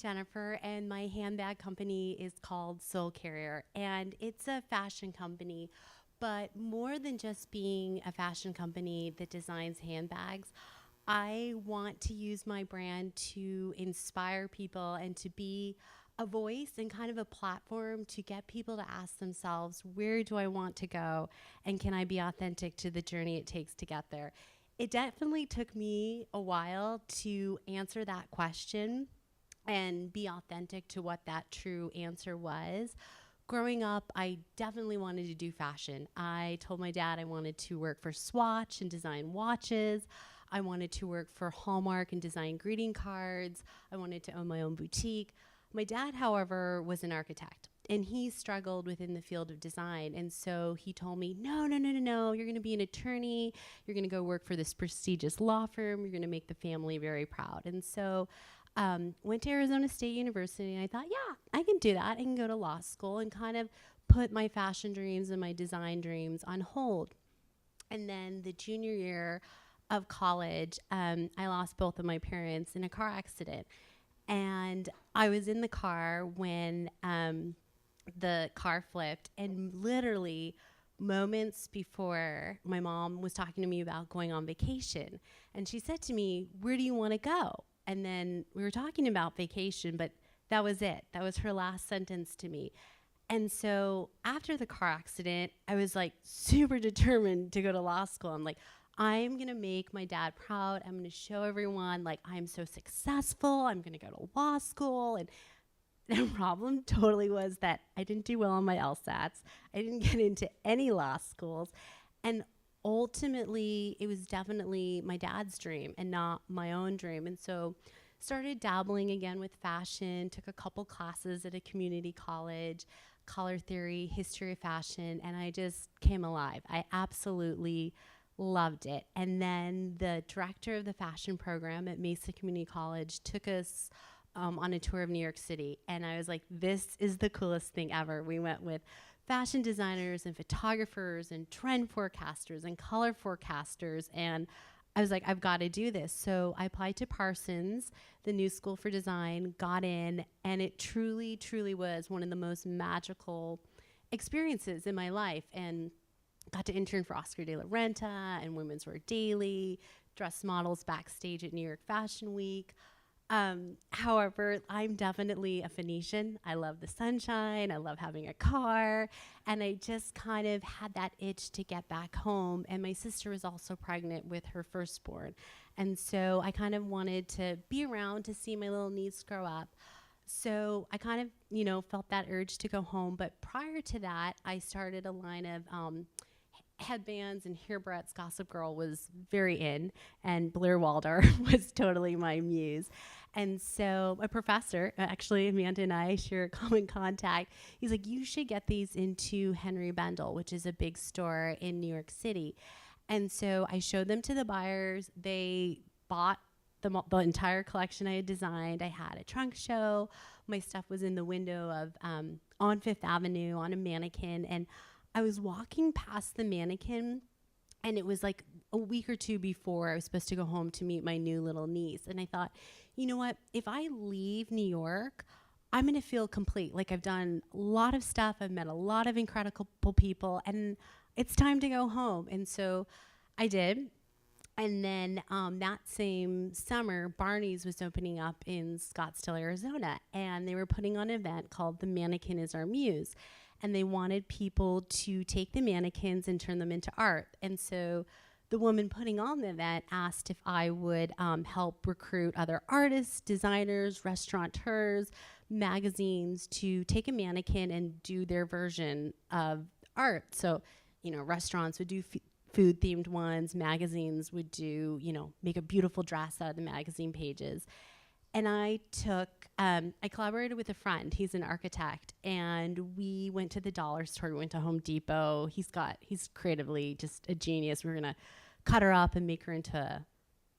Jennifer, and my handbag company is called Soul Carrier, and it's a fashion company. But more than just being a fashion company that designs handbags, I want to use my brand to inspire people and to be a voice and kind of a platform to get people to ask themselves, where do I want to go? And can I be authentic to the journey it takes to get there? It definitely took me a while to answer that question and be authentic to what that true answer was. Growing up, I definitely wanted to do fashion. I told my dad I wanted to work for Swatch and design watches. I wanted to work for Hallmark and design greeting cards. I wanted to own my own boutique. My dad, however, was an architect and he struggled within the field of design. And so he told me, no, no, no, no, no, you're going to be an attorney. You're going to go work for this prestigious law firm. You're going to make the family very proud. And so went to Arizona State University, and I thought, yeah, I can do that. I can go to law school and kind of put my fashion dreams and my design dreams on hold. And then the junior year of college, I lost both of my parents in a car accident. And I was in the car when the car flipped, and literally moments before, my mom was talking to me about going on vacation. And she said to me, where do you want to go? And then we were talking about vacation, but that was it. That was her last sentence to me. And so after the car accident, I was like super determined to go to law school. I'm like, I'm going to make my dad proud. I'm going to show everyone like I'm so successful. I'm going to go to law school. And the problem totally was that I didn't do well on my LSATs. I didn't get into any law schools. And ultimately, it was definitely my dad's dream and not my own dream. And so started dabbling again with fashion, took a couple classes at a community college, color theory, history of fashion, and I just came alive. I absolutely loved it. And then the director of the fashion program at Mesa Community College took us on a tour of New York City. And I was like, this is the coolest thing ever. We went with fashion designers and photographers and trend forecasters and color forecasters. And I was like, I've got to do this. So I applied to Parsons, the new school for design, got in, and it truly, truly was one of the most magical experiences in my life. And got to intern for Oscar de la Renta and Women's Wear Daily, dress models backstage at New York Fashion Week. However, I'm definitely a Phoenician. I love the sunshine. I love having a car. And I just kind of had that itch to get back home. And my sister was also pregnant with her firstborn. And so I kind of wanted to be around to see my little niece grow up. So I kind of, felt that urge to go home. But prior to that, I started a line of headbands and hair barrettes. Gossip Girl was very in, and Blair Waldorf was totally my muse. And so my professor, actually Amanda and I share a common contact. He's like, you should get these into Henry Bendel, which is a big store in New York City. And so I showed them to the buyers. They bought the entire collection I had designed. I had a trunk show. My stuff was in the window of on Fifth Avenue on a mannequin. And I was walking past the mannequin, and it was like a week or two before I was supposed to go home to meet my new little niece. And I thought, you know what? If I leave New York, I'm going to feel complete. Like I've done a lot of stuff. I've met a lot of incredible people, and it's time to go home. And so I did. And then that same summer, Barney's was opening up in Scottsdale, Arizona, and they were putting on an event called The Mannequin is Our Muse. And they wanted people to take the mannequins and turn them into art. And so the woman putting on the event asked if I would help recruit other artists, designers, restaurateurs, magazines to take a mannequin and do their version of art. So, restaurants would do food themed ones, magazines would do, make a beautiful dress out of the magazine pages. And I collaborated with a friend. He's an architect, and we went to the dollar store. We went to Home Depot. He's creatively just a genius. We were gonna cut her up and make her into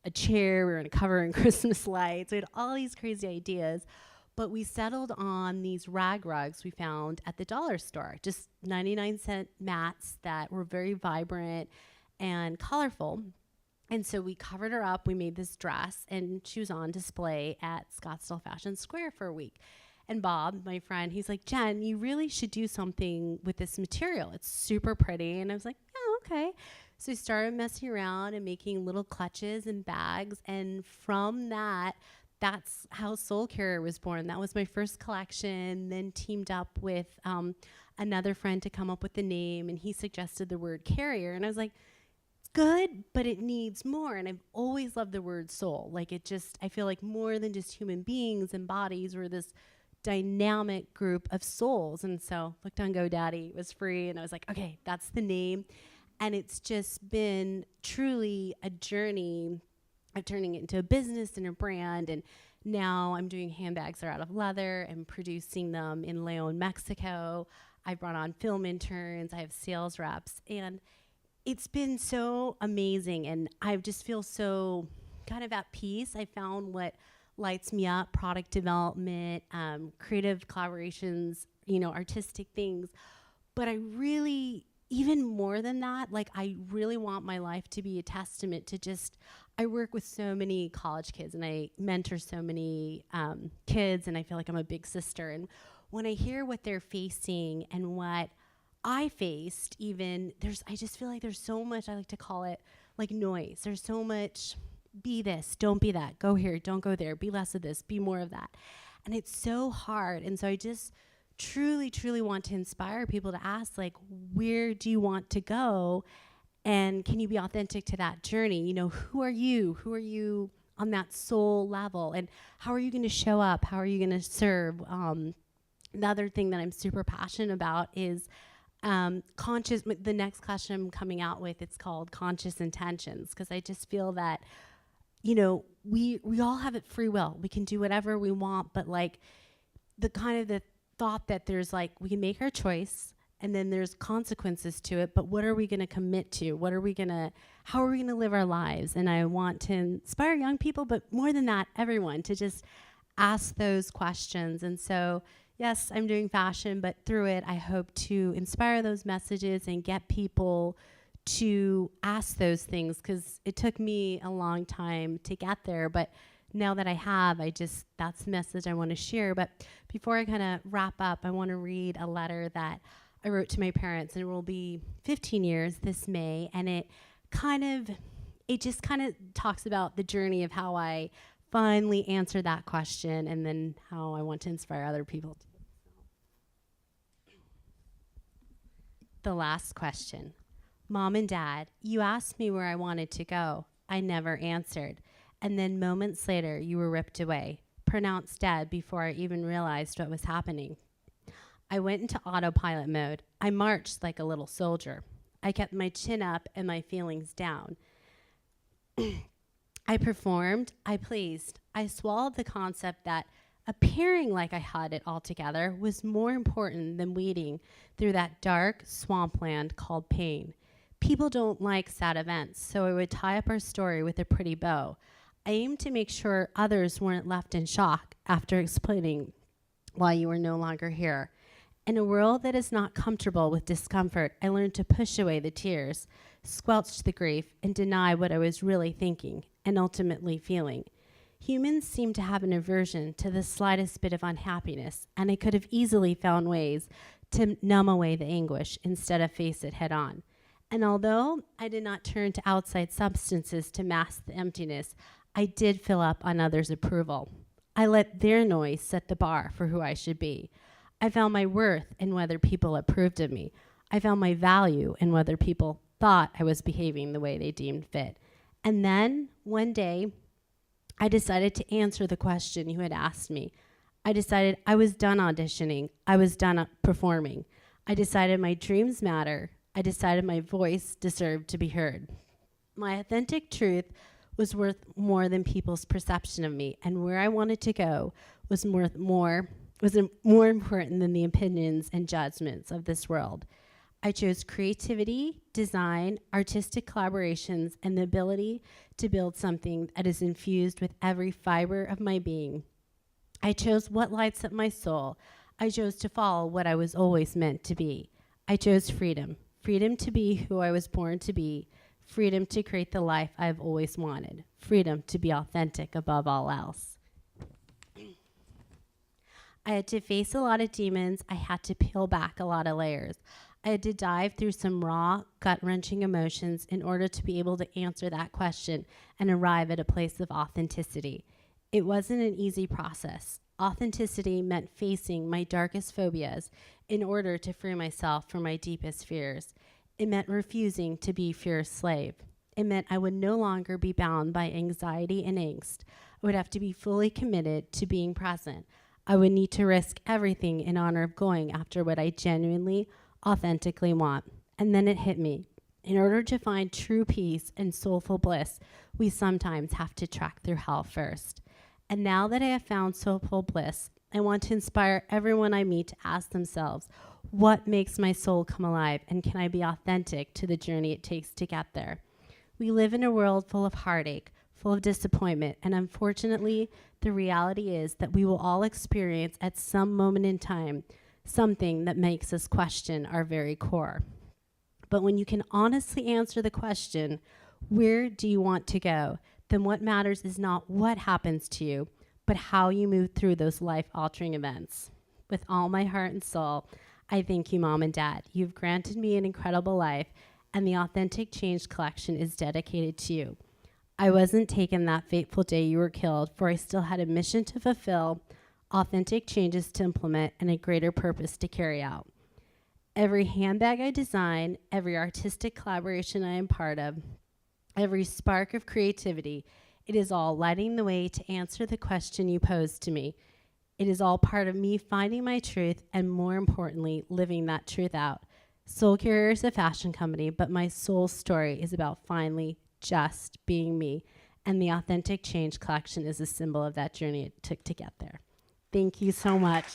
a chair. We were gonna cover her in Christmas lights. We had all these crazy ideas, but we settled on these rag rugs we found at the dollar store. Just 99-cent mats that were very vibrant and colorful. And so we covered her up. We made this dress, and she was on display at Scottsdale Fashion Square for a week. And Bob, my friend, he's like, Jen, you really should do something with this material. It's super pretty. And I was like, oh, okay. So I started messing around and making little clutches and bags. And from that, that's how Soul Carrier was born. That was my first collection, then teamed up with another friend to come up with the name. And he suggested the word carrier. And I was like, good, but it needs more. And I've always loved the word soul. Like I feel like more than just human beings and bodies, we're this dynamic group of souls. And so looked on GoDaddy, it was free. And I was like, okay, that's the name. And it's just been truly a journey of turning it into a business and a brand. And now I'm doing handbags that are out of leather and producing them in Leon, Mexico. I brought on film interns. I have sales reps. And it's been so amazing. And I just feel so kind of at peace. I found what lights me up: product development, creative collaborations, artistic things. But I really, even more than that, like I really want my life to be a testament to just, I work with so many college kids and I mentor so many kids, and I feel like I'm a big sister. And when I hear what they're facing and what I faced, I just feel like there's so much, I like to call it like noise. There's so much, be this, don't be that, go here, don't go there, be less of this, be more of that. And it's so hard. And so I just truly, truly want to inspire people to ask, like, where do you want to go? And can you be authentic to that journey? Who are you? Who are you on that soul level? And how are you going to show up? How are you going to serve? The other thing that I'm super passionate about is the next question I'm coming out with, it's called Conscious Intentions, because I just feel that, we all have it free will. We can do whatever we want, but like the thought that there's like, we can make our choice and then there's consequences to it, but what are we going to commit to? How are we going to live our lives? And I want to inspire young people, but more than that, everyone, to just ask those questions. And so yes, I'm doing fashion, but through it, I hope to inspire those messages and get people to ask those things, because it took me a long time to get there. But now that I have, that's the message I want to share. But before I kind of wrap up, I want to read a letter that I wrote to my parents, and it will be 15 years this May. And it just kind of talks about the journey of how I finally answered that question, and then how I want to inspire other people. The last question. Mom and Dad, you asked me where I wanted to go. I never answered. And then moments later, you were ripped away, pronounced dead before I even realized what was happening. I went into autopilot mode. I marched like a little soldier. I kept my chin up and my feelings down. I performed. I pleased. I swallowed the concept that appearing like I had it all together was more important than wading through that dark swampland called pain. People don't like sad events, so I would tie up our story with a pretty bow. I aimed to make sure others weren't left in shock after explaining why you were no longer here. In a world that is not comfortable with discomfort, I learned to push away the tears, squelch the grief, and deny what I was really thinking and ultimately feeling. Humans seem to have an aversion to the slightest bit of unhappiness, and I could have easily found ways to numb away the anguish instead of face it head on. And although I did not turn to outside substances to mask the emptiness, I did fill up on others' approval. I let their noise set the bar for who I should be. I found my worth in whether people approved of me. I found my value in whether people thought I was behaving the way they deemed fit. And then, one day, I decided to answer the question you had asked me. I decided I was done auditioning. I was done performing. I decided my dreams matter. I decided my voice deserved to be heard. My authentic truth was worth more than people's perception of me, and where I wanted to go was more important than the opinions and judgments of this world. I chose creativity, design, artistic collaborations, and the ability to build something that is infused with every fiber of my being. I chose what lights up my soul. I chose to follow what I was always meant to be. I chose freedom. Freedom to be who I was born to be. freedom to create the life I've always wanted, freedom to be authentic above all else. I had to face a lot of demons. I had to peel back a lot of layers. I had to dive through some raw, gut-wrenching emotions in order to be able to answer that question and arrive at a place of authenticity. It wasn't an easy process. Authenticity meant facing my darkest phobias in order to free myself from my deepest fears. It meant refusing to be fear's slave. It meant I would no longer be bound by anxiety and angst. I would have to be fully committed to being present. I would need to risk everything in honor of going after what I genuinely, authentically want. And then it hit me. In order to find true peace and soulful bliss, we sometimes have to trek through hell first. And now that I have found soulful bliss, I want to inspire everyone I meet to ask themselves, what makes my soul come alive, and can I be authentic to the journey it takes to get there? We live in a world full of heartache, full of disappointment, and unfortunately, the reality is that we will all experience at some moment in time something that makes us question our very core. But when you can honestly answer the question, where do you want to go? Then what matters is not what happens to you, but how you move through those life-altering events. With all my heart and soul, I thank you, Mom and Dad. You've granted me an incredible life, and the Authentic Change Collection is dedicated to you. I wasn't taken that fateful day you were killed, for I still had a mission to fulfill, authentic changes to implement, and a greater purpose to carry out. Every handbag I design, every artistic collaboration I am part of, every spark of creativity, it is all lighting the way to answer the question you posed to me. It is all part of me finding my truth and, more importantly, living that truth out. Soul Carrier is a fashion company, but my soul story is about finally just being me, and the Authentic Change Collection is a symbol of that journey it took to get there. Thank you so much.